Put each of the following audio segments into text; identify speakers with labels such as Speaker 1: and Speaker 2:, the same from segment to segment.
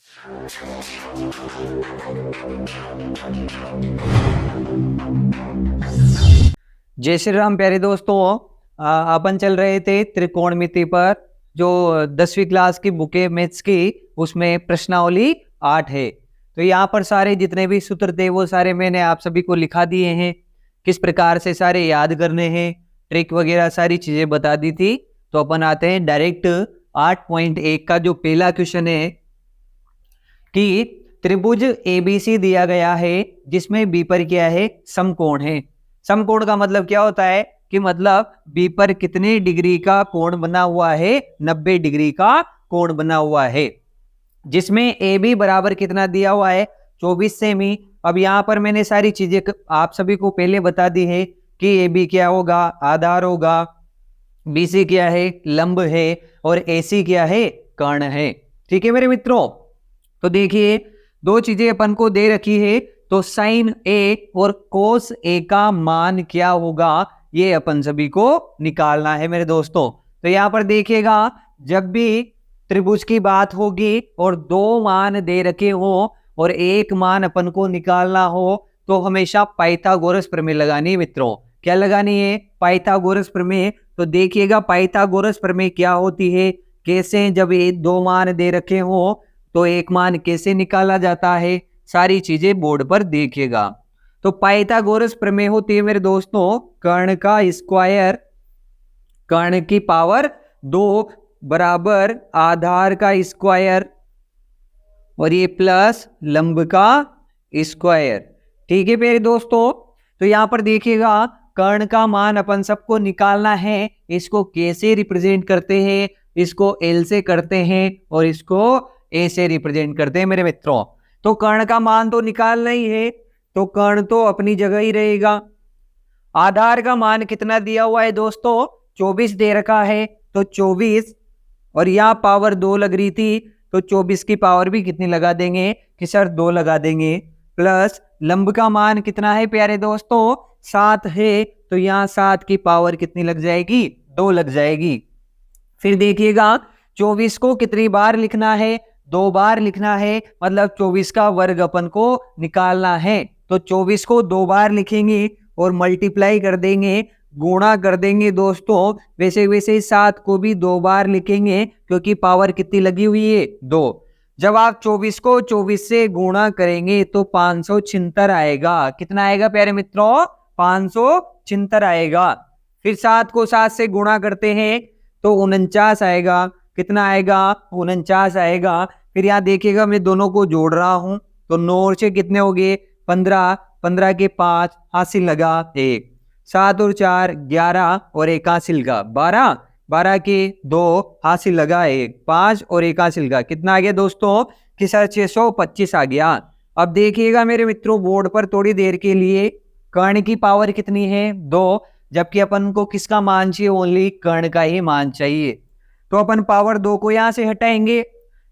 Speaker 1: जय श्री राम प्यारे दोस्तों। अपन चल रहे थे त्रिकोणमिति पर, जो 10वीं क्लास की बुक है मैथ्स की, उसमें प्रश्नावली 8 है। तो यहाँ पर सारे जितने भी सूत्र थे वो सारे मैंने आप सभी को लिखा दिए हैं। किस प्रकार से सारे याद करने हैं, ट्रिक वगैरह सारी चीजें बता दी थी। तो अपन आते हैं डायरेक्ट 8.1 का जो पहला क्वेश्चन है कि त्रिभुज एबीसी दिया गया है जिसमें बी पर क्या है, समकोण है। समकोण का मतलब क्या होता है कि मतलब बी पर कितने डिग्री का कोण बना हुआ है, 90 डिग्री का कोण बना हुआ है, जिसमें ए बी बराबर कितना दिया हुआ है, 24 सेमी। अब यहां पर मैंने सारी चीजें आप सभी को पहले बता दी है कि ए बी क्या होगा, आधार होगा, बी सी क्या है, लंब है, और ए सी क्या है, कर्ण है। ठीक है मेरे मित्रों। तो देखिए दो चीजें अपन को दे रखी है, तो साइन ए और कोस ए का मान क्या होगा, ये अपन सभी को निकालना है मेरे दोस्तों। तो यहां पर देखिएगा, जब भी त्रिभुज की बात होगी और दो मान दे रखे हो और एक मान अपन को निकालना हो, तो हमेशा पाइथागोरस प्रमेय लगानी है मित्रों। क्या लगानी है, पाइथागोरस प्रमेय। तो देखिएगा पाइथागोरस प्रमेय क्या होती है, कैसे जब ये दो मान दे रखे हो तो एक मान कैसे निकाला जाता है, सारी चीजें बोर्ड पर देखिएगा। तो पाइथागोरस प्रमेय होती है मेरे दोस्तों, कर्ण का स्क्वायर, कर्ण की पावर 2 बराबर आधार का स्क्वायर, और ये प्लस लंब का स्क्वायर। ठीक है मेरे दोस्तों। तो यहां पर देखिएगा कर्ण का मान अपन सबको निकालना है। इसको कैसे रिप्रेजेंट करते हैं, इसको एल से करते हैं और इसको ए से रिप्रेजेंट करते हैं मेरे मित्रों। तो कर्ण का मान तो निकालना ही है, तो कर्ण तो अपनी जगह ही रहेगा। आधार का मान कितना दिया हुआ है दोस्तों, 24 दे रखा है, तो 24, और यहां पावर 2 लग रही थी, तो 24 की पावर भी कितनी लगा देंगे कि सर 2 लगा देंगे, प्लस लंब का मान कितना है प्यारे दोस्तों, 7 है, तो यहां 7 की पावर कितनी लग जाएगी, 2 लग जाएगी। फिर देखिएगा 24 को कितनी बार लिखना है, 2 बार लिखना है, मतलब 24 का वर्ग अपन को निकालना है। तो 24 को 2 बार लिखेंगे और मल्टीप्लाई कर देंगे, गुणा कर देंगे दोस्तों। वैसे वैसे 7 को भी 2 बार लिखेंगे क्योंकि पावर कितनी लगी हुई है, 2। जब आप 24 को 24 से गुणा करेंगे तो 576 आएगा। कितना आएगा प्यारे मित्रों, 576 आएगा। फिर 7 को 7 से गुणा करते हैं तो 49 आएगा। कितना आएगा, 49 आएगा। फिर यहाँ देखिएगा मैं दोनों को जोड़ रहा हूं, तो 9 से कितने हो गए, 15, 15 के 5 हासिल लगा 1, 7 और 4 11 और 1 हासिल लगा 12, 12 के 2 हासिल लगा 1, 5 और 1 हासिल लगा, कितना आ गया दोस्तों कि सर 625 आ गया। अब देखिएगा मेरे मित्रों बोर्ड पर थोड़ी देर के लिए, कर्ण की पावर कितनी है, 2, जबकि अपन को किसका मान चाहिए, ओनली कर्ण का ही मान चाहिए। तो अपन पावर 2 को यहां से हटाएंगे।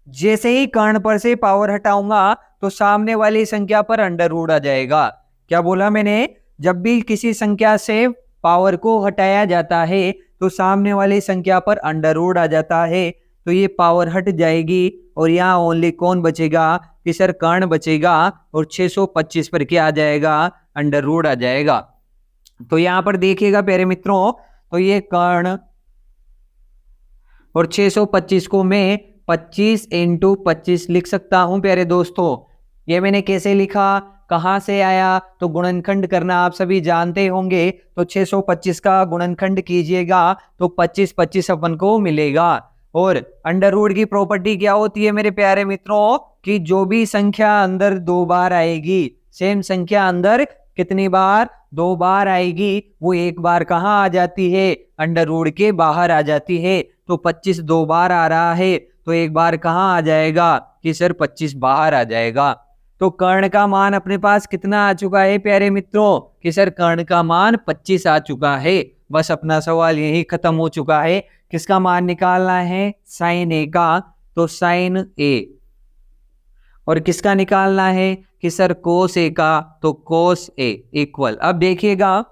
Speaker 1: जैसे ही कर्ण पर से पावर हटाऊंगा तो सामने वाली संख्या पर अंडर रूट आ जाएगा। क्या बोला मैंने, जब भी किसी संख्या से पावर को हटाया जाता है तो सामने वाली संख्या पर अंडर रूट आ जाता है, तो ये पावर हट जाएगी और यहाँ ओनली कौन बचेगा कि सर कर्ण बचेगा, और 625 पर क्या आ जाएगा, अंडर रूट आ जाएगा। तो यहां पर देखिएगा प्यारे मित्रों, तो ये कर्ण और 625 को मैं 25 × 25 लिख सकता हूं प्यारे दोस्तों। ये मैंने कैसे लिखा, कहां से आया, तो गुणनखंड करना आप सभी जानते होंगे। तो 625 का गुणनखंड कीजिएगा तो 25 25 अपन को मिलेगा। और अंडर रूट की प्रॉपर्टी क्या होती है मेरे प्यारे मित्रों, कि जो भी संख्या अंदर 2 बार आएगी, सेम संख्या अंदर कितनी बार, 2 बार आएगी, वो एक बार कहाँ आ जाती है, अंडर रूट के बाहर आ जाती है। तो 25 2 बार आ रहा है तो एक बार कहाँ आ जाएगा कि सर 25 बाहर आ जाएगा। तो कर्ण का मान अपने पास कितना आ चुका है प्यारे मित्रों, कि सर कर्ण का मान 25 आ चुका है। बस अपना सवाल यही खत्म हो चुका है। किसका मान निकालना है, साइन ए का, तो साइन ए, और किसका निकालना है कि सर कोस ए का, तो कोस ए इक्वल। अब देखिएगा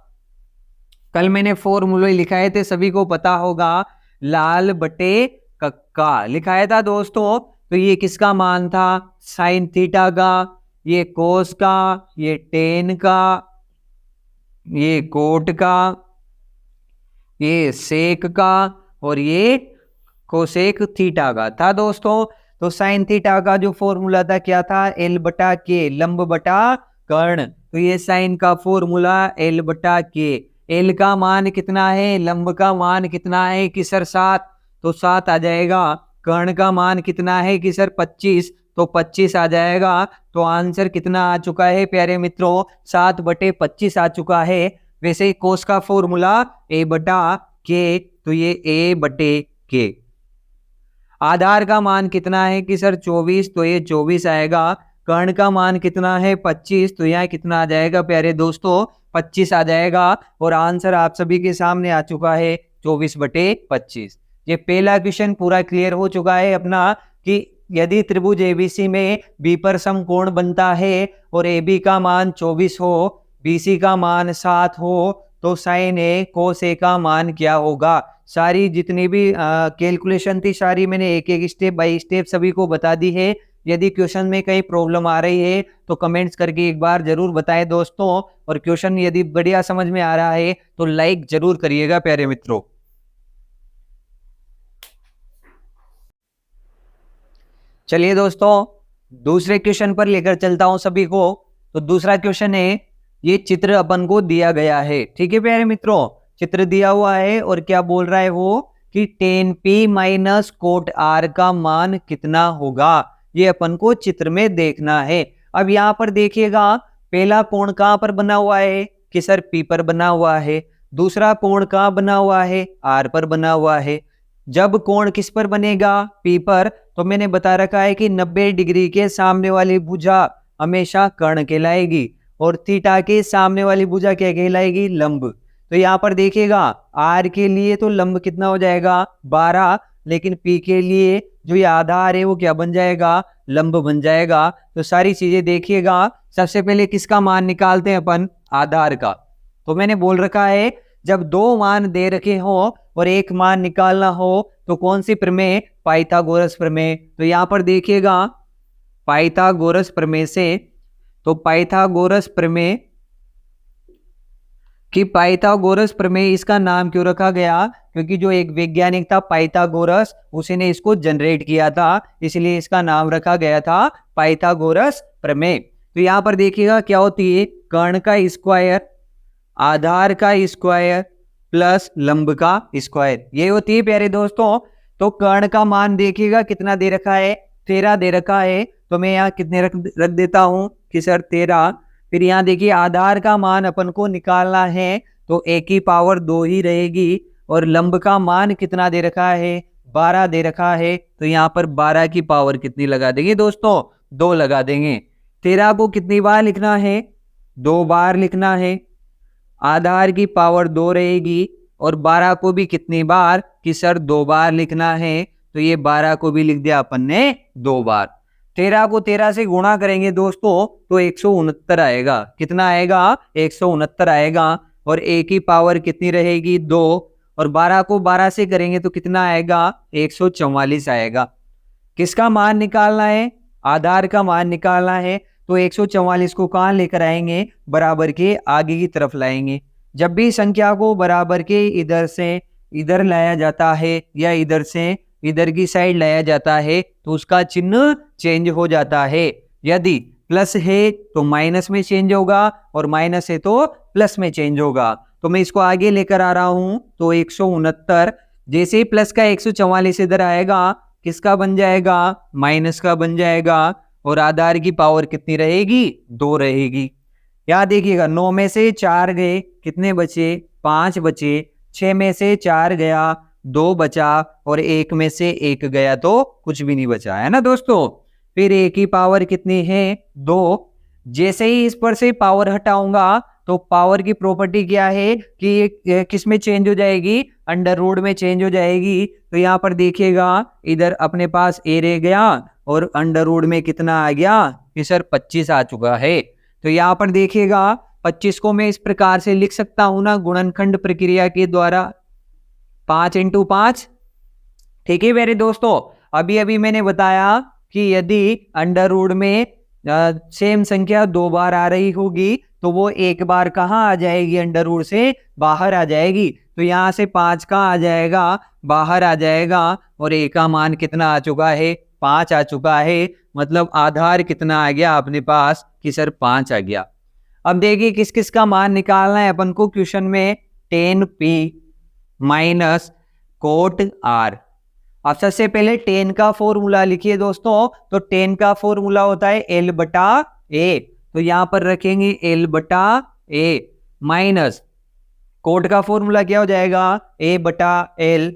Speaker 1: कल मैंने फॉर्मूले लिखाए थे, सभी को पता होगा, लाल बटे कक्का लिखाया था दोस्तों। तो ये किसका मान था? साइन थीटा का, ये कोस का, ये टेन का, ये कोट का, ये सेक का, और ये कोसेक थीटा का था दोस्तों। तो साइन थीटा का जो फॉर्मूला था क्या था? एल बटा के, लंब बटा कर्ण। तो ये साइन का फॉर्मूला एल बटा के। एल का मान कितना है? लंब का मान कितना है कि सर 7, तो 7 आ जाएगा। कर्ण का मान कितना है कि सर 25, तो 25 आ जाएगा। तो आंसर कितना आ चुका है प्यारे मित्रों? 7/25 आ चुका है। वैसे ही कोस का फॉर्मूला ए बटा के, तो ये ए बटे के। आधार का मान कितना है कि सर 24, तो ये 24 आएगा। कर्ण का मान कितना है? 25, तो यहाँ कितना आ जाएगा प्यारे दोस्तों? 25 आ जाएगा। और आंसर आप सभी के सामने आ चुका है 24/25। ये पहला क्वेश्चन पूरा क्लियर हो चुका है अपना कि यदि त्रिभुज एबीसी में बी पर समकोण बनता है और एबी का मान 24 हो, बीसी का मान 7 हो, तो साइन ए कोस ए का मान क्या होगा? सारी जितनी भी कैलकुलेशन थी सारी मैंने एक एक स्टेप बाय स्टेप सभी को बता दी है। यदि क्वेश्चन में कहीं प्रॉब्लम आ रही है तो कमेंट्स करके एक बार जरूर बताएं दोस्तों। और क्वेश्चन यदि बढ़िया समझ में आ रहा है तो लाइक जरूर करिएगा प्यारे मित्रों। चलिए दोस्तों दूसरे क्वेश्चन पर लेकर चलता हूं सभी को। तो दूसरा क्वेश्चन है, ये चित्र अपन को दिया गया है, ठीक है प्यारे मित्रों, चित्र दिया हुआ है और क्या बोल रहा है वो कि tan p minus cot r का मान कितना होगा, ये अपन को चित्र में देखना है। अब यहाँ पर देखिएगा पहला कोण कहाँ पर बना हुआ है कि सर p पर बना हुआ है। दूसरा कोण कहाँ बना हुआ है? r पर बना हुआ है। जब कोण किस पर बनेगा? P पर। तो मैंने बता रखा है कि 90 डिग्री के सामने वाली भुजा हमेशा कर्ण कहलाएगी और थीटा के सामने वाली भुजा क्या कहलाएगी? लंब। तो यहाँ पर देखिएगा R के लिए तो लंब कितना हो जाएगा? 12, लेकिन P के लिए जो ये आधार है वो क्या बन जाएगा? लंब बन जाएगा। तो सारी चीजें देखिएगा। सबसे पहले किसका मान निकालते हैं अपन? आधार का। तो मैंने बोल रखा है जब दो मान दे रखे हो और एक मान निकालना हो तो कौन सी प्रमेय? पाइथागोरस प्रमेय। तो यहाँ पर देखिएगा पाइथागोरस प्रमेय से, तो पाइथागोरस प्रमेय कि पाइथागोरस प्रमेय इसका नाम क्यों रखा गया? क्योंकि जो एक वैज्ञानिक था पाइथागोरस उसी ने इसको जनरेट किया था, इसलिए इसका नाम रखा गया था पाइथागोरस प्रमेय। तो यहाँ पर देखिएगा क्या होती है? कर्ण का स्क्वायर, आधार का स्क्वायर प्लस लंब का स्क्वायर, ये होती है प्यारे दोस्तों। तो कर्ण का मान देखिएगा कितना दे रखा है? 13 दे रखा है। तो मैं यहाँ कितने रख देता हूं कि सर 13। फिर यहाँ देखिए आधार का मान अपन को निकालना है तो a की पावर 2 ही रहेगी। और लंब का मान कितना दे रखा है? 12 दे रखा है। तो यहाँ पर 12 की पावर कितनी लगा देंगे दोस्तों? 2 लगा देंगे। 13 को कितनी बार लिखना है? 2 बार लिखना है। आधार की पावर 2 रहेगी और 12 को भी कितनी बार कि सर 2 बार लिखना है। तो ये 12 को भी लिख दिया अपन ने 2 बार। 13 को 13 से गुणा करेंगे दोस्तों तो 169 आएगा। कितना आएगा? 169 आएगा। और a की पावर कितनी रहेगी? 2। और 12 को 12 से करेंगे तो कितना आएगा? 144 आएगा। किसका मान निकालना है? आधार का मान निकालना है। तो 144 को कहाँ लेकर आएंगे? बराबर के आगे की तरफ लाएंगे। जब भी संख्या को बराबर के इधर से इधर लाया जाता है या इधर से इधर की साइड लाया जाता है तो उसका चिन्ह चेंज हो जाता है। यदि प्लस है तो माइनस में चेंज होगा और माइनस है तो प्लस में चेंज होगा। तो मैं इसको आगे लेकर आ रहा हूं तो 169। जैसे ही प्लस का 144 इधर आएगा किसका बन जाएगा? माइनस का बन जाएगा। और आधार की पावर कितनी रहेगी? 2 रहेगी। यहाँ देखिएगा 9 में से 4 गए, कितने बचे? 5 बचे। 6 में से 4 गया, 2 बचा। और 1 में से 1 गया तो कुछ भी नहीं बचा, है ना दोस्तों। फिर a की पावर कितनी है? 2। जैसे ही इस पर से पावर हटाऊंगा तो पावर की प्रॉपर्टी क्या है कि ये किस में चेंज हो जाएगी? अंडर रूट में चेंज हो जाएगी। तो यहाँ पर देखिएगा इधर अपने पास a रह गया और अंडर रूट में कितना आ गया कि सर 25 आ चुका है। तो यहाँ पर देखिएगा 25 को मैं इस प्रकार से लिख सकता हूं ना, गुणनखंड प्रक्रिया के द्वारा 5 × 5। ठीक है मेरे दोस्तों, अभी अभी मैंने बताया कि यदि अंडर रूट में सेम संख्या 2 बार आ रही होगी तो वो एक बार कहाँ आ जाएगी, अंडर रूट से बाहर आ जाएगी। तो यहाँ से 5 कहाँ आ जाएगा, बाहर आ जाएगा। और ए का मान कितना आ चुका है, 5 आ चुका है। मतलब आधार कितना आ गया अपने पास कि सर 5 आ गया। अब देखिए किस किस का मान निकालना है अपन को क्वेश्चन में। tan p minus cot r। अब सबसे पहले tan का फॉर्मूला लिखिए दोस्तों। तो tan का फॉर्मूला होता है l बटा a। तो यहां पर रखेंगे l बटा a माइनस कोट का फॉर्मूला क्या हो जाएगा, a बटा l,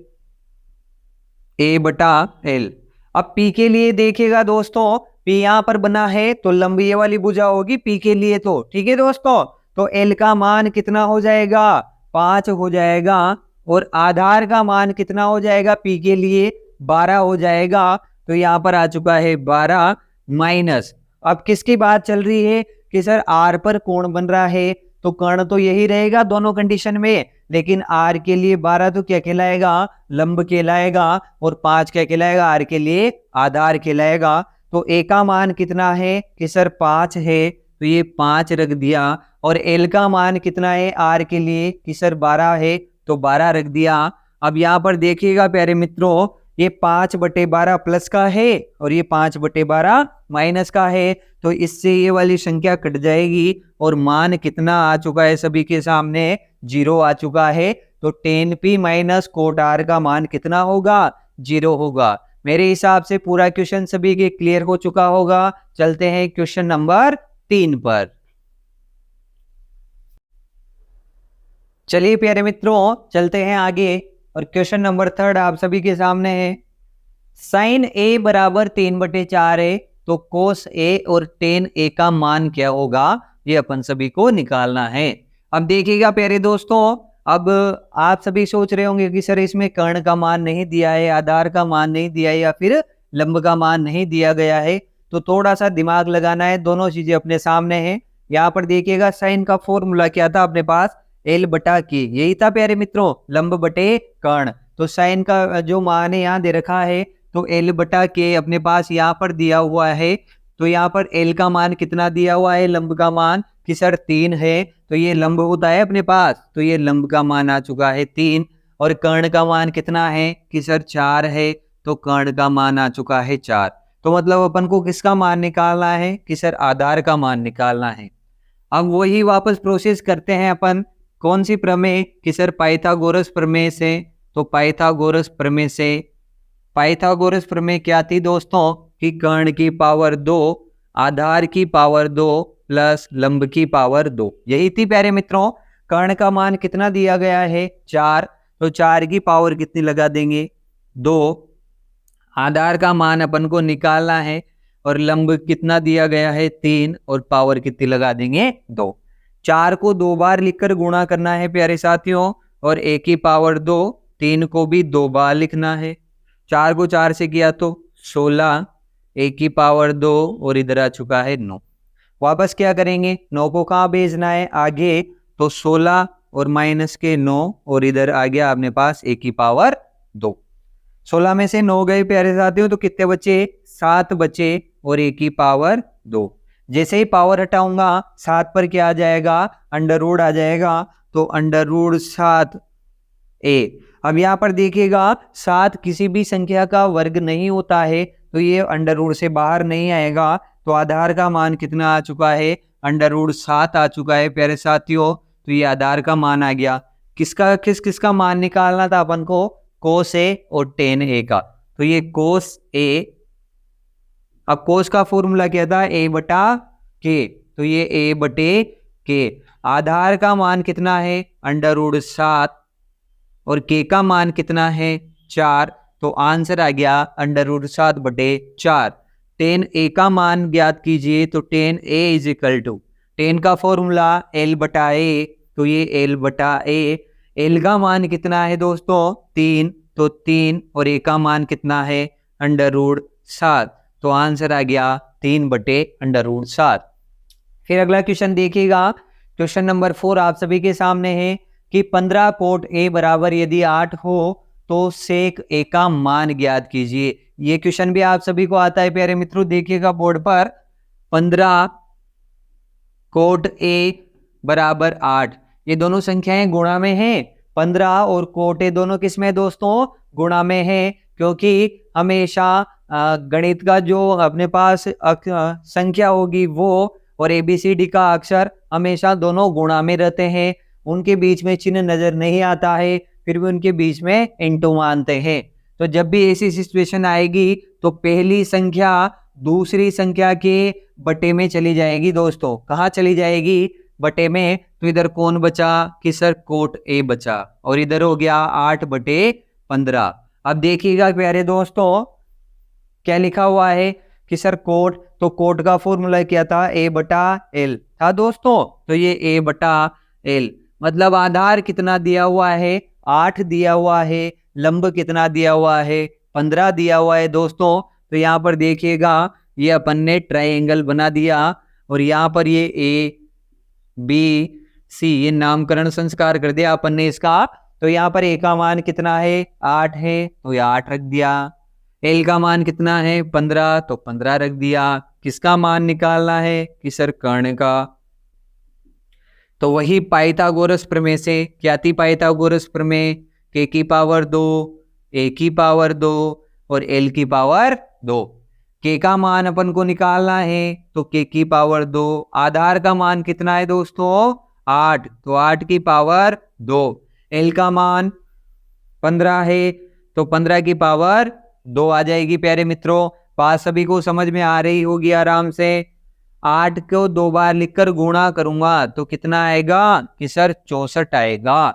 Speaker 1: a बटा l। अब p के लिए देखिएगा दोस्तों, p यहां पर बना है तो लंबी ये वाली भुजा होगी p के लिए, तो ठीक है दोस्तों। तो l का मान कितना हो जाएगा, 5 हो जाएगा। और आधार का मान कितना हो जाएगा p के लिए, 12 हो जाएगा। तो यहाँ पर आ चुका है 12 माइनस। अब किसकी बात चल रही है कि सर r पर कोण बन रहा है, तो कर्ण तो यही रहेगा दोनों कंडीशन में। लेकिन r के लिए 12 तो क्या कहलाएगा, लंब कहलाएगा। और 5 क्या कहलाएगा, r के लिए आधार कहलाएगा। तो a का मान कितना है कि सर 5 है, तो ये 5 रख दिया। और l का मान कितना है r के लिए कि सर 12 है, तो 12 रख दिया। अब यहाँ पर देखिएगा प्यारे मित्रों, ये 5/12 प्लस का है और ये 5/12 माइनस का है। तो इससे ये वाली संख्या कट जाएगी और मान कितना आ चुका है सभी के सामने, 0 आ चुका है। तो tan p minus cot r का मान कितना होगा, 0 होगा। मेरे हिसाब से पूरा क्वेश्चन सभी के क्लियर हो चुका होगा। चलते हैं क्वेश्चन नंबर 3 पर। चलिए प्यारे मित्रों चलते हैं आगे और क्वेश्चन नंबर 3 आप सभी के सामने है। साइन a बराबर 3/4 है, तो कोस a और tan a का मान क्या होगा, ये अपन सभी को निकालना है। अब देखिएगा प्यारे दोस्तों, अब आप सभी सोच रहे होंगे कि सर इसमें कर्ण का मान नहीं दिया है, आधार का मान नहीं दिया है, या फिर लंब का मान नहीं दिया गया है। तो थोड़ा सा दिमाग लगाना है, दोनों चीजें अपने सामने हैं। यहाँ पर देखिएगा साइन का फॉर्मूला क्या था अपने पास, l बटा k, यही था प्यारे मित्रों, लंब बटे कर्ण। तो साइन का जो मान है यहाँ दे रखा है, तो l बटा k अपने पास यहाँ पर दिया हुआ है। तो यहाँ पर l का मान कितना दिया हुआ है, लंब का मान कि सर 3 है, तो ये लंब होता है अपने पास, तो ये लंब का मान आ चुका है 3। और कर्ण का मान कितना है कि सर 4 है, तो कर्ण का मान आ चुका है 4। तो मतलब अपन को किसका मान निकालना है कि सर आधार का मान निकालना है। अब वही वापस प्रोसेस करते हैं अपन, कौन सी प्रमेय कि सर पाइथागोरस प्रमेय से। तो पाइथागोरस प्रमेय से, पाइथागोरस प्रमेय क्या थी दोस्तों कि कर्ण की पावर 2, आधार की पावर 2 प्लस लंब की पावर 2, यही थी प्यारे मित्रों। कर्ण का मान कितना दिया गया है, 4, तो 4 की पावर कितनी लगा देंगे, 2। आधार का मान अपन को निकालना है और लंब कितना दिया गया है, 3, और पावर कितनी लगा देंगे, 2। 4 को 2 बार लिखकर गुणा करना है प्यारे साथियों, और a की पावर 2, 3 को भी 2 बार लिखना है। 4 को 4 से किया तो 16, a की पावर 2, और इधर आ चुका है 9। वापस क्या करेंगे, 9 को कहाँ भेजना है आगे, तो 16 और माइनस के 9, और इधर आ गया अपने पास a की पावर 2। 16 में से 9 गए प्यारे साथियों, तो कितने बचे, 7 बचे, और a की पावर 2। जैसे ही पावर हटाऊंगा 7 पर क्या आ जाएगा, अंडर रूट आ जाएगा, तो अंडर रूट 7 a। अब यहाँ पर देखिएगा 7 किसी भी संख्या का वर्ग नहीं होता है, तो ये अंडर रूट से बाहर नहीं आएगा। तो आधार का मान कितना आ चुका है, अंडर रूट 7 आ चुका है प्यारे साथियों। तो ये आधार का मान आ गया। किसका मान निकालना था अपन को, कोस a और tan a का। तो ये कोस a, अब कोस का फॉर्मूला क्या था, a बटा k, तो ये a बटे k। आधार का मान कितना है, अंडर रूट 7, और k का मान कितना है, 4। तो आंसर आ गया अंडर रूट 7 बटे 4। tan a का मान ज्ञात कीजिए, तो tan a is equal to, tan का फॉर्मूला l बटा a, तो ये l बटा a। l का मान कितना है दोस्तों, 3, तो 3, और a का मान कितना है, अंडर रूट 7। तो आंसर आ गया 3 बटे अंडर रूट 7। फिर अगला क्वेश्चन देखिएगा, क्वेश्चन नंबर 4 आप सभी के सामने है कि 15 कोट a बराबर यदि 8 हो तो सेक a का मान ज्ञात कीजिए। ये क्वेश्चन भी आप सभी को आता है प्यारे मित्रों, देखिएगा बोर्ड पर। 15 कोट ए बराबर 8, ये दोनों संख्याएं गुणा में हैं। 15 और कोट ए दोनों किस में दोस्तों? गुणा में है, क्योंकि हमेशा गणित का जो अपने पास संख्या होगी वो और ABCD का अक्षर हमेशा दोनों गुणा में रहते हैं, उनके बीच में चिन्ह नजर नहीं आता है, फिर भी उनके बीच में इंटू मानते हैं। तो जब भी ऐसी सिचुएशन आएगी तो पहली संख्या दूसरी संख्या के बटे में चली जाएगी दोस्तों। कहाँ चली जाएगी? बटे में। तो इधर कौन बचा? कि सर कोट ए बचा, और इधर हो गया 8/15। अब देखिएगा प्यारे दोस्तों क्या लिखा हुआ है कि सर कोट, तो कोट का फॉर्मूला क्या था? A/L था दोस्तों। तो ये A/L मतलब आधार कितना दिया हुआ है? 8 दिया हुआ है। लंब कितना दिया हुआ है? 15 दिया हुआ है दोस्तों। तो यहाँ पर देखिएगा ये अपन ने ट्रायंगल बना दिया, और यहाँ पर ये ABC ये नामकरण संस्कार कर दिया अपन ने इसका। तो यहाँ पर A का मान कितना है? 8 है, तो ये 8 रख दिया। L का मान कितना है? 15, तो 15 रख दिया। किसका मान निकालना है? कि सर कर्ण का। तो वही पाइथागोरस प्रमेय से क्या थी? पाइथागोरस प्रमेय k की पावर 2, a की पावर 2 और l की पावर 2। k का मान अपन को निकालना है, तो k की पावर 2। आधार का मान कितना है दोस्तों? 8, तो 8 की पावर 2। l का मान 15 है, तो 15 की पावर 2 आ जाएगी प्यारे मित्रों। बात सभी को समझ में आ रही होगी आराम से। 8 को 2 बार लिखकर गुणा करूंगा तो कितना आएगा? कि सर 64 आएगा।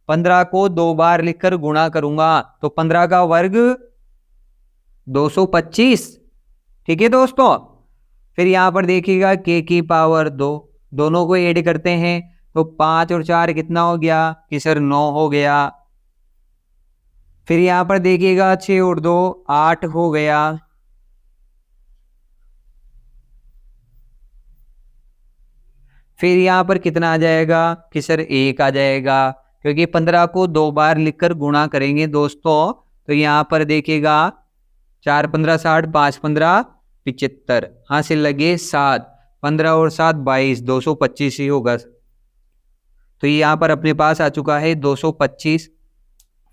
Speaker 1: 15 को 2 बार लिखकर गुणा करूंगा तो 15 का वर्ग 225। ठीक है दोस्तों। फिर यहां पर देखिएगा k की पावर 2, दोनों को ऐड करते हैं तो 5 और 4 कितना हो गया? कि सर 9 हो गया। फिर यहां पर देखिएगा 6 और 2 8 हो गया। फिर यहां पर कितना आ जाएगा? कि सर 1 आ जाएगा, क्योंकि 15 को 2 बार लिखकर गुणा करेंगे दोस्तों। तो यहां पर देखिएगा 4 15 60, 5 15 75, हासिल लगे 7, 15 और 7 22, 225 ही होगा। तो यहाँ पर अपने पास आ चुका है 225।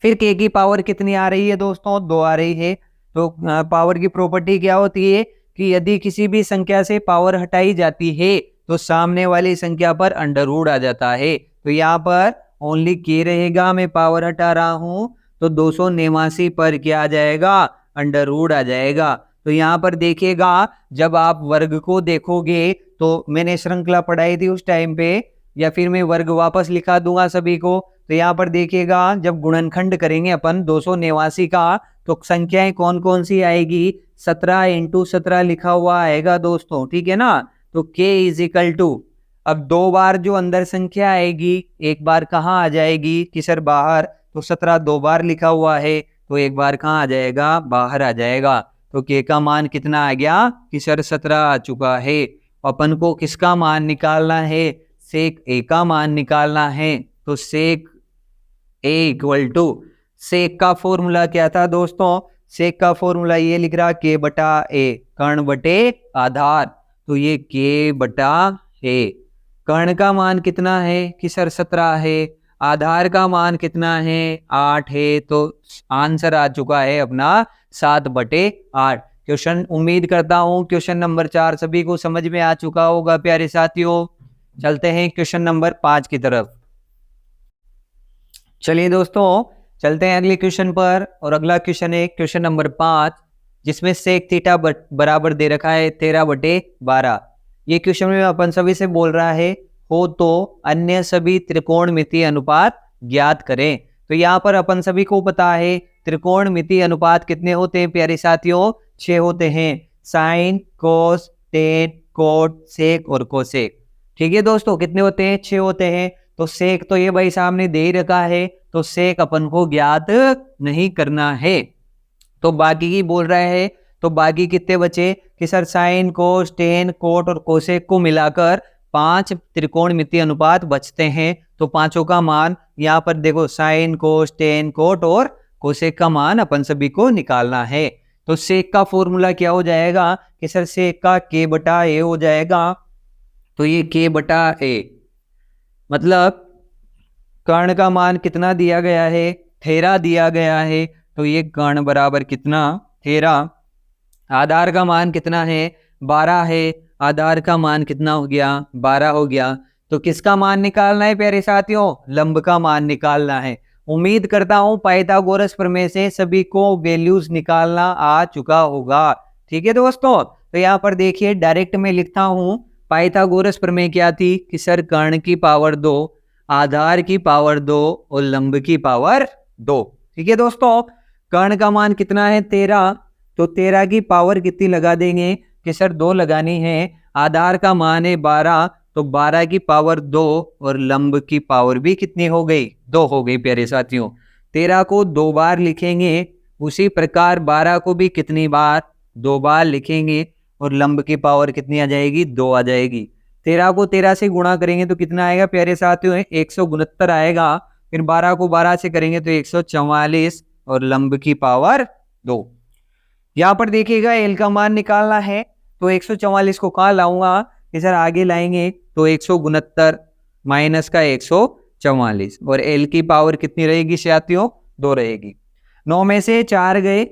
Speaker 1: फिर k की पावर कितनी आ रही है दोस्तों? 2 आ रही है। तो पावर की प्रॉपर्टी क्या होती है कि यदि किसी भी संख्या से पावर हटाई जाती है तो सामने वाली संख्या पर अंडर रूट आ जाता है। तो यहाँ पर ओनली k रहेगा, मैं पावर हटा रहा हूं तो 289 पर क्या आ जाएगा? अंडर रूट आ जाएगा। तो यहाँ पर देखिएगा जब आप वर्ग को देखोगे तो मैंने श्रृंखला पढ़ाई थी उस टाइम पे, या फिर मैं वर्ग वापस लिखा दूंगा सभी को। तो यहाँ पर देखिएगा जब गुणनखंड करेंगे अपन 289 का तो संख्याएं कौन कौन सी आएगी? 17 × 17 लिखा हुआ आएगा दोस्तों। ठीक है ना। तो k = अब 2 बार जो अंदर संख्या आएगी, एक बार कहाँ आ जाएगी? कि सर बाहर। तो 17 2 बार लिखा हुआ है तो एक बार कहाँ आ जाएगा? बाहर आ जाएगा। तो k का मान कितना आ गया? कि सर 17 आ चुका है। अपन को किसका मान निकालना है? सेक a का मान निकालना है। तो सेक a = सेक का फॉर्मूला क्या था दोस्तों? सेक का फॉर्मूला ये लिख रहा k/a, कर्ण बटे आधार। तो ये k/a। कर्ण का मान कितना है? कि सर 17 है। आधार का मान कितना है? 8 है। तो आंसर आ चुका है अपना 7/8। क्वेश्चन उम्मीद करता हूं क्वेश्चन नंबर 4 सभी को समझ में आ चुका होगा प्यारे साथियों। चलते हैं क्वेश्चन नंबर 5 की तरफ। चलिए दोस्तों चलते हैं अगले क्वेश्चन पर, और अगला क्वेश्चन है क्वेश्चन नंबर 5, जिसमें सेक थीटा बराबर दे रखा है 13/12। ये क्वेश्चन में अपन सभी से बोल रहा है हो तो अन्य सभी त्रिकोणमितीय अनुपात ज्ञात करें। तो यहाँ पर अपन सभी को पता है त्रिकोणमितीय अनुपात कितने होते हैं प्यारे साथियों? 6 होते हैं। साइन, कोस, टेन, कोट, सेक और कोसेक। ठीक है दोस्तों, कितने होते हैं? 6 होते हैं। तो सेक तो ये भाई सामने दे ही रखा है, तो सेक अपन को ज्ञात नहीं करना है। तो बाकी की बोल रहा है, तो बाकी कितने बचे? कि सर साइन, कोस, टेन, कोट और कोसेक को मिलाकर 5 त्रिकोणमितीय अनुपात बचते हैं। तो पांचों का मान यहाँ पर देखो, साइन, कोस, टेन, कोट और कोसेक का मान अपन सभी को निकालना है। तो सेक का फॉर्मूला क्या हो जाएगा कि सर सेक का k बटा a हो जाएगा। तो ये k बटा a मतलब कर्ण का मान कितना दिया गया है, थेरा दिया गया है। तो ये कर्ण बराबर कितना, थेरा। आधार का मान कितना है, 12 है। आधार का मान कितना हो गया, 12 हो गया। तो किसका मान निकालना है प्यारे साथियों, लंब का मान निकालना है। उम्मीद करता हूं पाइथागोरस प्रमेय से सभी को वैल्यूज निकालना आ चुका होगा। ठीक है दोस्तों, तो यहाँ पर देखिए डायरेक्ट में लिखता हूं, पाइथागोरस प्रमेय क्या थी कि सर कर्ण की पावर 2, आधार की पावर 2 और लंब की पावर 2। ठीक है दोस्तों, कर्ण का मान कितना है 13, तो 13 की पावर कितनी लगा देंगे कि सर 2 लगानी है। आधार का मान है 12, तो 12 की पावर 2 और लंब की पावर भी कितनी हो गई, 2 हो गई प्यारे साथियों। 13 को 2 बार लिखेंगे, उसी प्रकार 12 को भी कितनी बार, 2 बार लिखेंगे और लंब की पावर कितनी आ जाएगी, 2 आ जाएगी। 13 को 13 से गुणा करेंगे तो कितना आएगा प्यारे साथियों, 169 आएगा। फिर 12 को 12 से करेंगे तो 144 और लंब की पावर 2। यहाँ पर देखिएगा एल का मान निकालना है, तो 144 को कहाँ लाऊंगा कि सर आगे लाएंगे तो 169 माइनस का 144 और एल की पावर कितनी रहेगी साथियों, 2 रहेगी। 9 में से 4 गए,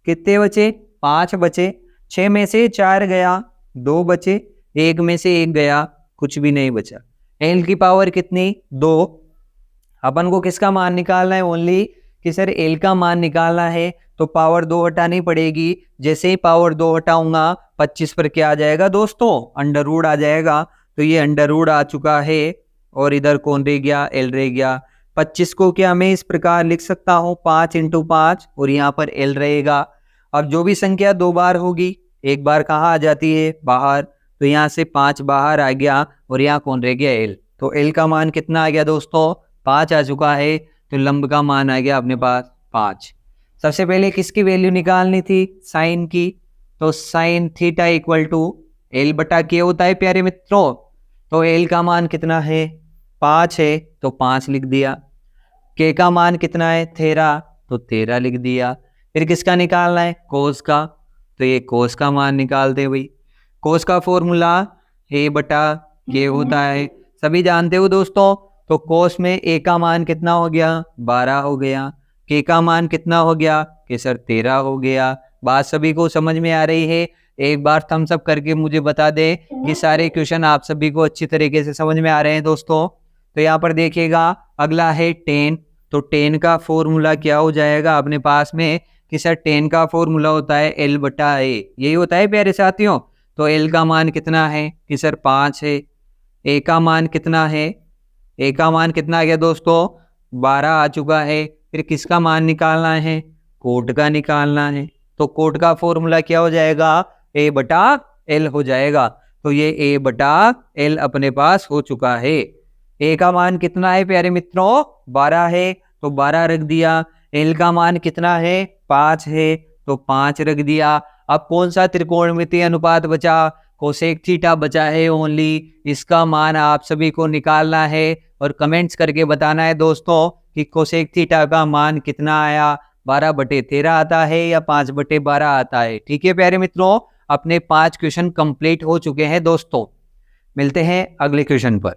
Speaker 1: कितने बचे, 5 बचे। 6 में से 4 गया, 2 बचे। 1 में से 1 गया, कुछ भी नहीं बचा। एल की पावर कितनी, 2। अपन को किसका मान निकालना है, ओनली कि सर एल का मान निकालना है। तो पावर 2 हटानी पड़ेगी। जैसे ही पावर 2 हटाऊंगा 25 पर क्या आ जाएगा दोस्तों, अंडर रूट आ जाएगा। तो ये अंडर रूट आ चुका है और इधर कौन रह गया, एल रह गया। 25 को क्या मैं इस प्रकार लिख सकता हूँ, 5 × 5 और यहाँ पर एल रहेगा। अब जो भी संख्या 2 बार होगी, एक बार कहाँ आ जाती है, बाहर। तो यहाँ से 5 बाहर आ गया और यहाँ कौन रह गया, एल। तो एल का मान कितना आ गया दोस्तों, 5 आ चुका है। तो लंब का मान आ गया अपने पास 5। सबसे पहले किसकी वैल्यू निकालनी थी, साइन की। तो sine theta equal to L बटा के होता है प्यारे मित्रों। तो एल का मान कितना है, 5 है, तो 5 लिख दिया। के का मान कितना है, 13, तो 13 लिख दिया। फिर किसका निकालना है, कोस का। तो ये कोस का मान निकालते हैं भाई। कोस का फॉर्मूला ए बटा के होता है, सभी जानते हो दोस्तों। तो कोस में ए का मान कितना हो गया, 12 हो गया। के का मान कितना हो गया कि सर 13 हो गया। बात सभी को समझ में आ रही है। एक बार थम्स अप करके मुझे बता दे कि सारे क्वेश्चन आप सभी को अच्छी तरीके से समझ में आ रहे हैं दोस्तों। तो यहाँ पर देखिएगा अगला है 10। तो 10 का फॉर्मूला क्या हो जाएगा अपने पास में कि सर 10 का फॉर्मूला होता है एल बटा ए, यही होता है प्यारे साथियों। तो एल का मान कितना है कि सर 5 है। ए का मान कितना है, ए का मान कितना आ गया दोस्तों, 12 आ चुका है। फिर किसका मान निकालना है, कोट का निकालना है। तो कोट का फॉर्मूला क्या हो जाएगा, ए बटा एल हो जाएगा। तो ये ए बटा एल अपने पास हो चुका है। ए का मान कितना है प्यारे मित्रों, 12 है, तो 12 रख दिया। एल का मान कितना है, 5 है, तो 5 रख दिया। अब कौन सा त्रिकोणमितीय अनुपात बचा, कोसेक थीटा बचा है ओनली। इसका मान आप सभी को निकालना है और कमेंट्स करके बताना है दोस्तों कि कोसेक थीटा का मान कितना आया, 12/13 आता है या 5/12 आता है। ठीक है प्यारे मित्रों, अपने 5 क्वेश्चन कंप्लीट हो चुके हैं दोस्तों। मिलते हैं अगले क्वेश्चन पर।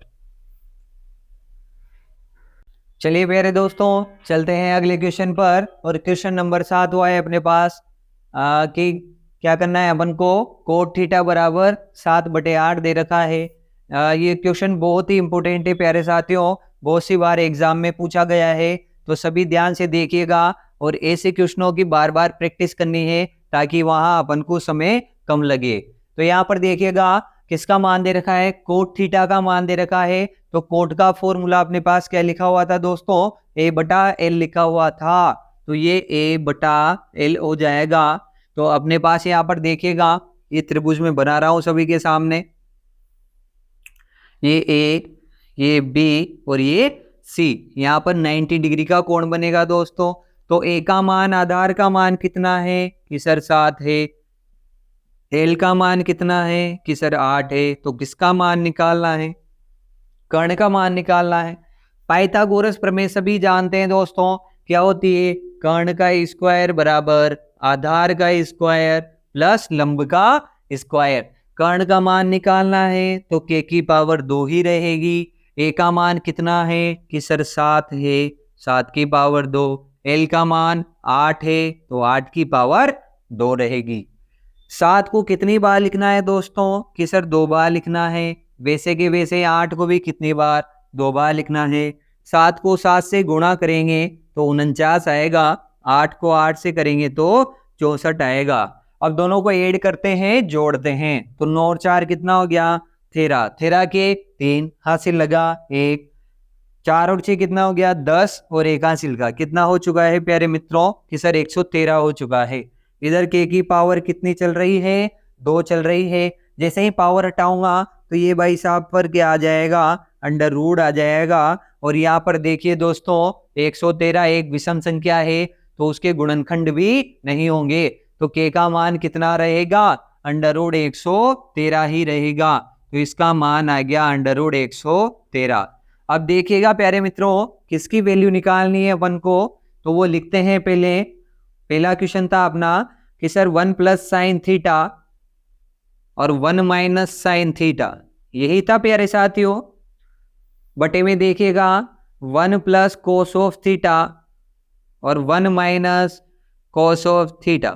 Speaker 1: चलिए प्यारे दोस्तों चलते हैं अगले क्वेश्चन पर। और क्वेश्चन नंबर 7 हुआ है अपने पास कि क्या करना है अपन को, कोट थीटा बराबर 7/8 दे रखा है। ये क्वेश्चन बहुत ही इंपॉर्टेंट है प्यारे साथियों, बहुत सी बार एग्जाम में पूछा गया है। तो सभी ध्यान से देखिएगा और ऐसे क्वेश्चनों की बार बार प्रैक्टिस करनी है ताकि वहां अपन को समय कम लगे। तो यहाँ पर देखिएगा किसका मान दे रखा है, कोट थीटा का मान दे रखा है। तो कोट का फॉर्मूला अपने पास क्या लिखा हुआ था दोस्तों, ए बटा एल लिखा हुआ था। तो ये ए बटा एल हो जाएगा। तो अपने पास यहाँ पर देखिएगा ये त्रिभुज में बना रहा हूं सभी के सामने, ये ए, ये बी और ये सी। यहाँ पर 90 डिग्री का कोण बनेगा दोस्तों। तो ए का मान, आधार का मान कितना है कि सर 7 है। एल का मान कितना है कि सर 8 है। तो किसका मान निकालना है, कर्ण का मान निकालना है। पाइथागोरस प्रमेय सभी जानते हैं दोस्तों, क्या होती है, कर्ण का स्क्वायर बराबर आधार का स्क्वायर प्लस लंब का स्क्वायर। कर्ण का मान निकालना है तो k की पावर 2 ही रहेगी। a का मान कितना है कि सर 7 है, 7 की पावर 2। l का मान 8 है तो 8 की पावर 2 रहेगी। 7 को कितनी बार लिखना है दोस्तों कि सर 2 बार लिखना है। वैसे के वैसे 8 को भी कितनी बार, 2 बार लिखना है। 7 को 7 से गुणा करेंगे तो 49 आएगा, 8 को 8 से करेंगे तो 64 आएगा। अब दोनों को ऐड करते हैं, जोड़ते हैं, तो 9 और 4 कितना हो गया 13, 13 के 3 हासिल लगा 1, 4 और 6 कितना हो गया 10 और 1 हासिल का कितना हो चुका है प्यारे मित्रों कि सर 113 हो चुका है। इधर k की पावर कितनी चल रही है 2 चल रही है। जैसे ही पावर हटाऊंगा तो ये भाई साहब पर क्या आ जाएगा अंडर रूट आ जाएगा। और यहाँ पर देखिए दोस्तों 113 एक विषम संख्या है तो उसके गुणनखंड भी नहीं होंगे, तो k का मान कितना रहेगा अंडर रूट 113 ही रहेगा। तो इसका मान आ गया अंडर रूट 113। अब देखिएगा प्यारे मित्रों किसकी वैल्यू निकालनी है अपन को, तो वो लिखते हैं। पहला क्वेश्चन था अपना कि सर 1 प्लस साइन थीटा और 1 माइनस साइन थीटा, यही था प्यारे साथियों। बटे में देखिएगा 1 प्लस कोस ऑफ थीटा और 1 माइनस कोस ऑफ थीटा।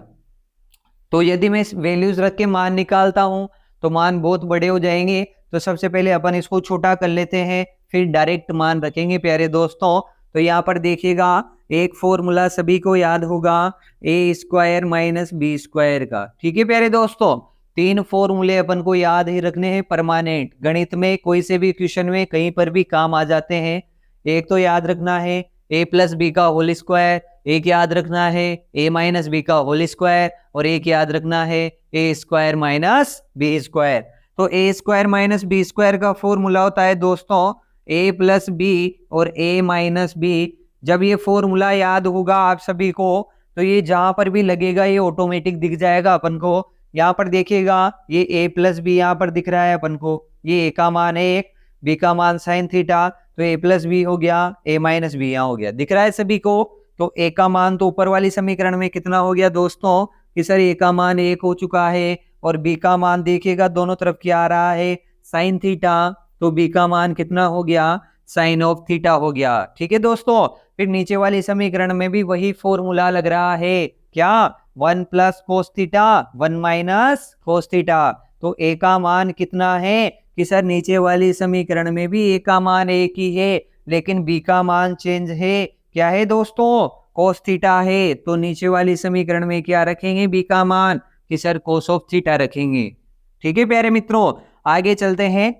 Speaker 1: तो यदि मैं वैल्यूज रख के मान निकालता हूं तो मान बहुत बड़े हो जाएंगे, तो सबसे पहले अपन इसको छोटा कर लेते हैं, फिर डायरेक्ट मान रखेंगे प्यारे दोस्तों। तो यहाँ पर देखिएगा एक फॉर्मूला सभी को याद होगा ए स्क्वायर माइनस बी स्क्वायर का। ठीक है प्यारे दोस्तों, 3 फॉर्मूले अपन को याद ही रखने हैं परमानेंट, गणित में कोई से भी क्वेश्चन में कहीं पर भी काम आ जाते हैं। एक तो याद रखना है ए प्लस बी का होल स्क्वायर, एक याद रखना है ए माइनस बी का होल स्क्वायर, और एक याद रखना है ए स्क्वायर माइनस बी स्क्वायर। तो ए स्क्वायर माइनस बी स्क्वायर का फॉर्मूला होता है दोस्तों ए प्लस बी और ए माइनस बी। जब ये फॉर्मूला याद होगा आप सभी को तो ये जहां पर भी लगेगा ये ऑटोमेटिक दिख जाएगा अपन को। यहाँ पर देखिएगा ये ए प्लस बी यहाँ पर दिख रहा है अपन को, ये ए का मान 1, बी का मान साइन थीटा, तो ए प्लस बी हो गया, ए माइनस बी यहाँ हो गया, दिख रहा है सभी को। तो ए का मान तो ऊपर वाली समीकरण में कितना हो गया दोस्तों कि सर ए का मान 1 हो चुका है, और बी का मान देखिएगा दोनों तरफ क्या आ रहा है साइन थीटा, तो बी का मान कितना हो गया साइन ऑफ थीटा हो गया। ठीक है दोस्तों, फिर नीचे वाली समीकरण में भी वही फॉर्मूला लग रहा है क्या 1 plus cos theta 1 minus cos theta. तो ए का मान कितना है कि सर नीचे वाली समीकरण में भी ए का मान 1 ही है, लेकिन बी का मान चेंज है, क्या है दोस्तों कोस थीटा है। तो नीचे वाली समीकरण में क्या रखेंगे बी का मान कि सर कोस ऑफ थीटा रखेंगे। ठीक है प्यारे मित्रों, आगे चलते हैं।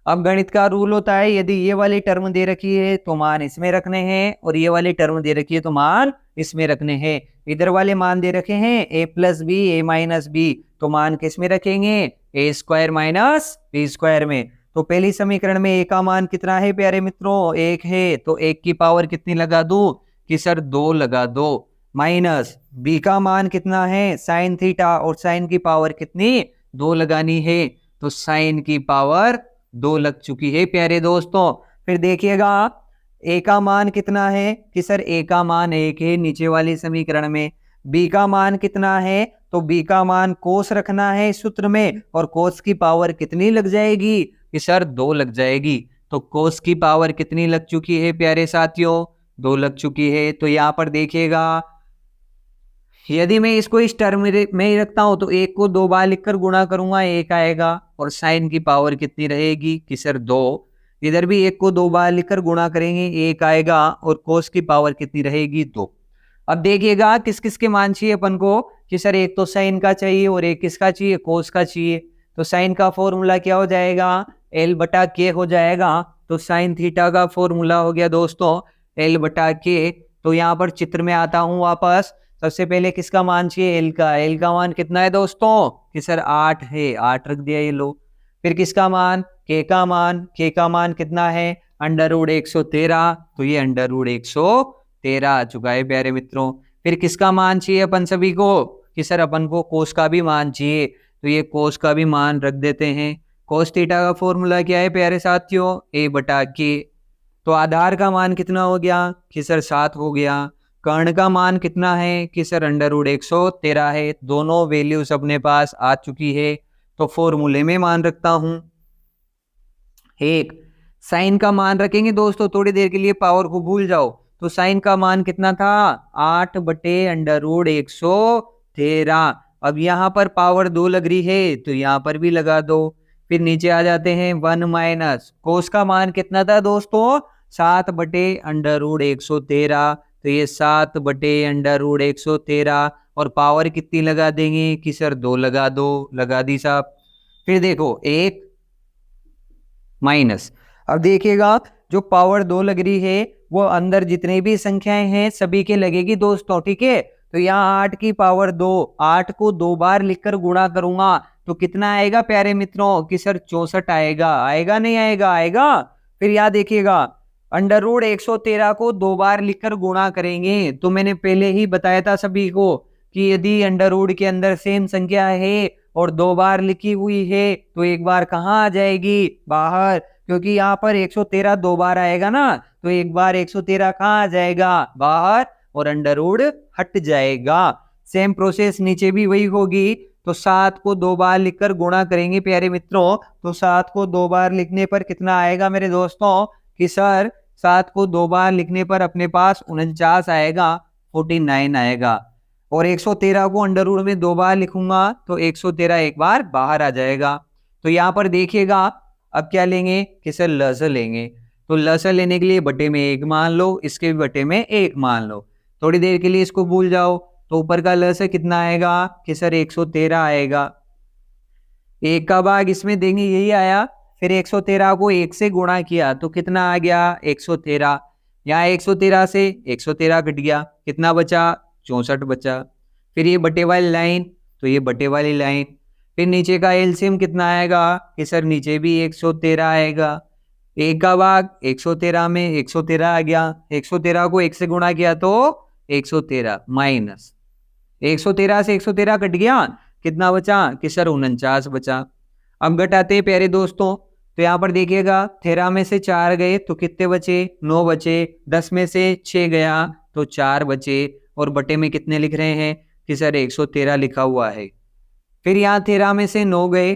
Speaker 1: अब गणित का रूल होता है यदि ये वाली टर्म दे रखी है तो मान इसमें रखने हैं, और ये वाली टर्म दे रखी है तो मान इसमें रखने हैं। इधर वाले मान दे रखे हैं ए प्लस बी ए माइनस बी, तो मान किस में रखेंगे ए स्क्वायर माइनस बी स्क्वायर में। तो पहली समीकरण में ए का मान कितना है प्यारे मित्रों 1 है, तो 1 की पावर कितनी लगा दूं कि सर 2 लगा दो, माइनस बी का मान कितना है साइन थीटा, और साइन की पावर कितनी 2 लगानी है, तो साइन की पावर 2 लग चुकी है प्यारे दोस्तों। फिर देखिएगा ए का मान कितना है कि सर ए का मान 1 है नीचे वाली समीकरण में। बी का मान कितना है, तो बी का मान कोस रखना है सूत्र में, और कोस की पावर कितनी लग जाएगी कि सर 2 लग जाएगी। तो कोस की पावर कितनी लग चुकी है प्यारे साथियों 2 लग चुकी है। तो यहाँ पर देखिएगा यदि मैं इसको इस टर्म में ही रखता हूं तो 1 को 2 बार लिखकर गुणा करूंगा 1 आएगा, और साइन की पावर कितनी रहेगी कि सर 2। इधर भी 1 को 2 बार लिखकर गुणा करेंगे 1 आएगा, और कोस की पावर कितनी रहेगी 2। अब देखिएगा किस किस के मान चाहिए अपन को कि सर एक तो साइन का चाहिए और एक किसका चाहिए कोस का चाहिए। तो साइन का फॉर्मूला क्या हो जाएगा एल बटा के हो जाएगा। तो साइन थीटा का फॉर्मूला हो गया दोस्तों एल बटा के। तो यहाँ पर चित्र में आता हूँ वापस। सबसे पहले किसका मान चाहिए एल का मान कितना है दोस्तों कि सर 8 है, 8 रख दिया ये लो। फिर किसका मान के का मान कितना है अंडर रूट 113, तो ये अंडर रूट 113 आ चुका है प्यारे मित्रों। फिर किसका मान चाहिए अपन सभी को कि सर अपन को कोस का भी मान चाहिए, तो ये कोस का भी मान रख देते हैं। कोस थीटा का फॉर्मूला क्या है प्यारे साथियों ए बटा के। तो आधार का मान कितना हो गया कि सर 7 हो गया। कर्ण का मान कितना है कि सर √113 है। दोनों वैल्यूज अपने पास आ चुकी है, तो फॉर्मूले में मान रखता हूं। एक साइन का मान रखेंगे दोस्तों, थोड़ी देर के लिए पावर को भूल जाओ। तो साइन का मान कितना था, 8/√113। अब यहाँ पर पावर 2 लग रही है, तो यहाँ पर भी लगा दो। फिर नीचे आ जाते हैं 1 माइनस कोस का मान कितना था दोस्तों, 7/√113। तो ये 7/√113 और पावर कितनी लगा देंगे कि सर 2 लगा दो, लगा दी साहब। फिर देखो 1 माइनस, अब देखिएगा जो पावर 2 लग रही है वो अंदर जितने भी संख्याएं हैं सभी के लगेगी दोस्तों, ठीक है। तो यहाँ 8 की पावर 2, 8 को 2 बार लिखकर गुणा करूंगा तो कितना आएगा प्यारे मित्रों कि सर 64 आएगा। आएगा नहीं आएगा, आएगा। फिर यहाँ देखिएगा √113 को 2 बार लिखकर गुणा करेंगे, तो मैंने पहले ही बताया था सभी को कि यदि अंडर रूट के अंदर सेम संख्या है और 2 बार लिखी हुई है तो एक बार कहाँ आ जाएगी, बाहर। क्योंकि यहाँ पर 113 2 बार आएगा ना, तो एक बार 113 कहाँ आ जाएगा, बाहर, और अंडर रूट हट जाएगा। सेम प्रोसेस नीचे भी वही होगी। तो 7 को 2 बार लिखकर गुणा करेंगे प्यारे मित्रों, तो 7 को 2 बार लिखने पर कितना आएगा मेरे दोस्तों कि सर 7 को 2 बार लिखने पर अपने पास 49 आएगा, 49 आएगा। और 113 को अंडर रूट में 2 बार लिखूंगा तो 113 एक बार बाहर आ जाएगा। तो यहाँ पर देखिएगा अब क्या लेंगे कि सर लसर लेंगे। तो लसर लेने के लिए बटे में 1 मान लो, इसके भी बटे में 1 मान लो। थोड़ी देर के लिए इसको भूल जाओ। तो ऊपर का लसर कितना आएगा कि सर 113 आएगा। 1 का भाग इसमें देंगे, यही आया। फिर 113 को 1 से गुणा किया तो कितना आ गया 113। यहाँ 113 से 113 कट गया, कितना बचा 64 बचा। फिर ये बटे वाली लाइन, तो ये बटे वाली लाइन। फिर नीचे का एलसीएम कितना आएगा कि सर नीचे भी 113 आएगा। 1 का भाग 113 में 113 आ गया। 113 को 1 से गुणा किया तो 113 माइनस 113 से 113 कट गया, कितना बचा कि सर 49 बचा। अब घटाते हैं प्यारे दोस्तों। तो यहाँ पर देखिएगा 13 में से 4 गए तो कितने बचे, 9 बचे। 10 में से 6 गया तो 4 बचे। और बटे में कितने लिख रहे हैं कि सर 113 लिखा हुआ है। फिर यहाँ 13 में से 9 गए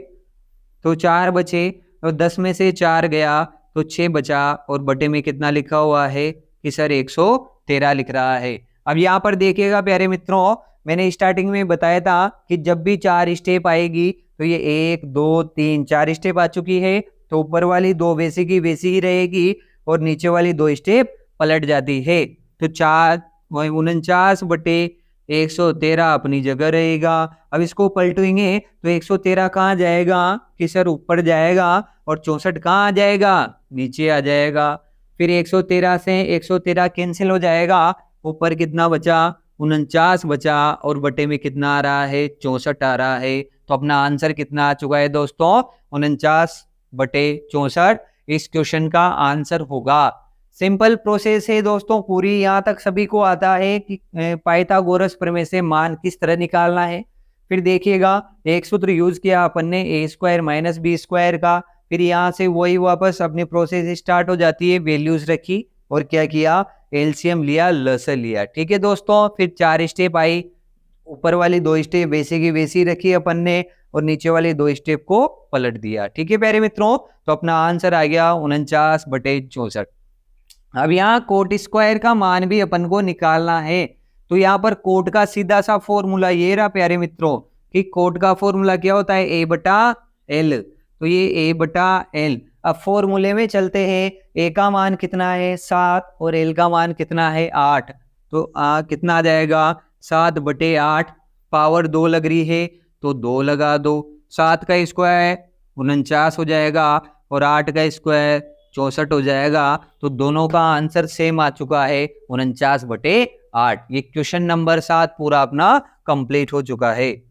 Speaker 1: तो 4 बचे, और 10 में से 4 गया तो 6 बचा। और बटे में कितना लिखा हुआ है कि सर 113 लिख रहा है। अब यहाँ पर देखिएगा प्यारे मित्रों, मैंने स्टार्टिंग में बताया था कि जब भी 4 स्टेप आएगी तो ये 1 2 3 4 स्टेप आ चुकी है, तो ऊपर वाली 2 वैसी की वैसी ही रहेगी और नीचे वाली 2 स्टेप पलट जाती है। तो 49/113 अपनी जगह रहेगा। अब इसको पलटेंगे तो 113 कहाँ जाएगा कि सर ऊपर जाएगा, और 64 कहाँ आ जाएगा, नीचे आ जाएगा। फिर 113 से 113 कैंसिल हो जाएगा, ऊपर कितना बचा 49 बचा, और बटे में कितना आ रहा है 64 आ रहा है। तो अपना आंसर कितना आ चुका है दोस्तों 49/64 इस क्वेश्चन का आंसर होगा। सिंपल प्रोसेस है दोस्तों पूरी, यहाँ तक सभी को आता है कि पाइथागोरस प्रमेय से मान किस तरह निकालना है। फिर देखिएगा एक सूत्र यूज किया अपन ने a² - b² का। फिर यहाँ से वही वापस अपनी प्रोसेस स्टार्ट हो जाती है, वैल्यूज रखी और क्या किया, एलसीएम लिया, लसर लिया। ठीक है दोस्तों। फिर 4 स्टेप आई, ऊपर वाली 2 स्टेप वैसे की वैसी रखी अपन ने, और नीचे वाले 2 स्टेप को पलट दिया। ठीक है प्यारे मित्रों, तो अपना आंसर आ गया 49/64। अब यहाँ कोट स्क्वायर का मान भी अपन को निकालना है। तो यहाँ पर कोट का सीधा सा फॉर्मूला ये रहा प्यारे मित्रों कि कोट का फॉर्मूला क्या होता है, A/L। तो ये A/L। अब फॉर्मूले में चलते हैं। A का मान कितना है 7 और L का मान कितना है 8। तो कितना आ जाएगा 7/8। पावर 2 लग रही है तो 2 लगा दो। 7 का स्क्वायर 49 हो जाएगा और 8 का स्क्वायर 64 हो जाएगा। तो दोनों का आंसर सेम आ चुका है 49/8। ये क्वेश्चन नंबर 7 पूरा अपना कंप्लीट हो चुका है।